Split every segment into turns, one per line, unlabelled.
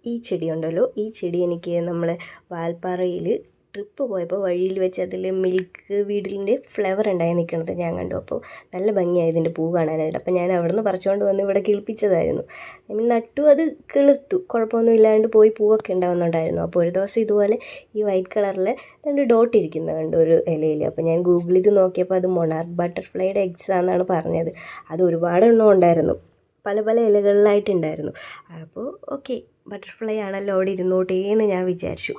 ഈ ചെടി ഉണ്ടല്ലോ, ഈ ചെടി എനിക്ക് നമ്മൾ വാൽപ്പാറയിൽ ട്രിപ്പ് പോയപ്പോൾ വഴിയിൽ വെച്ച് അതിൽ മിൽക്ക് വീടിൻ്റെ ഫ്ലവർ ഉണ്ടായി നിൽക്കുന്നത് ഞാൻ കണ്ടു. അപ്പോൾ നല്ല ഭംഗിയായി ഇതിൻ്റെ പൂ കാണാനായിട്ട്. അപ്പോൾ ഞാൻ അവിടെ നിന്ന് പറിച്ചുകൊണ്ട് വന്ന് ഇവിടെ കിളിപ്പിച്ചതായിരുന്നു. നട്ടു, അത് കിളുത്തു, കുഴപ്പമൊന്നും ഇല്ലാണ്ട് പോയി, പൂവൊക്കെ ഉണ്ടാവുന്നുണ്ടായിരുന്നു. അപ്പോൾ ഒരു ദിവസം ഇതുപോലെ ഈ വൈറ്റ് കളറിൽ 2 ഡോട്ട് ഇരിക്കുന്നത് കണ്ടു ഒരു ഇലയിൽ. അപ്പോൾ ഞാൻ ഗൂഗിളിൽ ഇത് നോക്കിയപ്പോൾ അത് മൊണാർക്ക് ബട്ടർഫ്ലൈയുടെ എഗ്സ് ആണെന്നാണ് പറഞ്ഞത്. അത് ഒരുപാടെണ്ണം ഉണ്ടായിരുന്നു, പല പല ഇലകളിലായിട്ടുണ്ടായിരുന്നു. അപ്പോൾ ഓക്കെ, ബട്ടർഫ്ലൈ ആണല്ലോ അവിടെ ഇരുന്നോട്ടേ എന്ന് ഞാൻ വിചാരിച്ചു.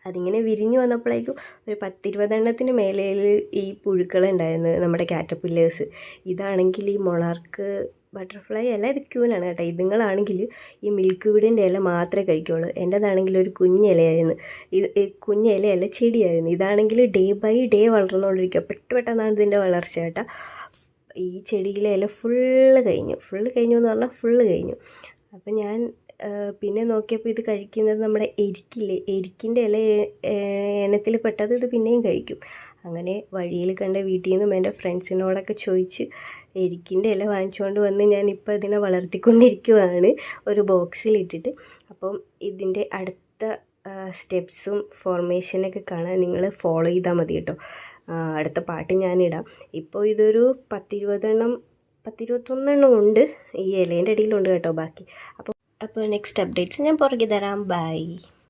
അതിങ്ങനെ വിരിഞ്ഞു വന്നപ്പോഴേക്കും ഒരു 10-20 എണ്ണത്തിന് മേലയിൽ ഈ പുഴുക്കളുണ്ടായിരുന്നു, നമ്മുടെ കാറ്റർപില്ലേഴ്സ്. ഇതാണെങ്കിൽ ഈ മൊണാർക്ക് ബട്ടർഫ്ലൈ അല്ല, ഇത് ക്യൂനാണ് കേട്ടോ. ഇതുങ്ങളാണെങ്കിൽ ഈ മിൽക്ക് വീടിൻ്റെ ഇല മാത്രമേ കഴിക്കുകയുള്ളൂ. എൻ്റേതാണെങ്കിൽ ഒരു കുഞ്ഞിലയായിരുന്നു, ഇത് കുഞ്ഞിലയല്ല, ചെടിയായിരുന്നു. ഇതാണെങ്കിൽ ഡേ ബൈ ഡേ വളർന്നുകൊണ്ടിരിക്കുക. പെട്ടെന്നാണ് ഇതിൻ്റെ വളർച്ച കേട്ടോ. ഈ ചെടിയിലെ ഇല ഫുള്ള് കഴിഞ്ഞു എന്ന് പറഞ്ഞാൽ ഫുള്ള് കഴിഞ്ഞു. അപ്പം ഞാൻ പിന്നെ നോക്കിയപ്പോൾ ഇത് കഴിക്കുന്നത് നമ്മുടെ എരിക്കില്ലേ, എരിക്കിൻ്റെ ഇല ഇനത്തിൽ പെട്ടത് ഇത് പിന്നെയും കഴിക്കും. അങ്ങനെ വഴിയിൽ കണ്ട വീട്ടിൽ നിന്നും എൻ്റെ ഫ്രണ്ട്സിനോടൊക്കെ ചോദിച്ച് എരിക്കിൻ്റെ ഇല വാങ്ങിച്ചുകൊണ്ട് വന്ന് ഞാനിപ്പോൾ ഇതിനെ വളർത്തിക്കൊണ്ടിരിക്കുകയാണ് ഒരു ബോക്സിലിട്ടിട്ട്. അപ്പം ഇതിൻ്റെ അടുത്ത സ്റ്റെപ്സും ഫോർമേഷനൊക്കെ കാണാൻ നിങ്ങൾ ഫോളോ ചെയ്താൽ മതി കേട്ടോ. അടുത്ത പാട്ട് ഞാനിടാം. ഇപ്പോൾ ഇതൊരു 10-21 എണ്ണം ഉണ്ട്, ഈ ഇലേൻ്റെ അടിയിലുണ്ട് കേട്ടോ ബാക്കി. അപ്പോൾ നെക്സ്റ്റ് അപ്ഡേറ്റ്സ് ഞാൻ പുറകെ തരാം. ബൈ.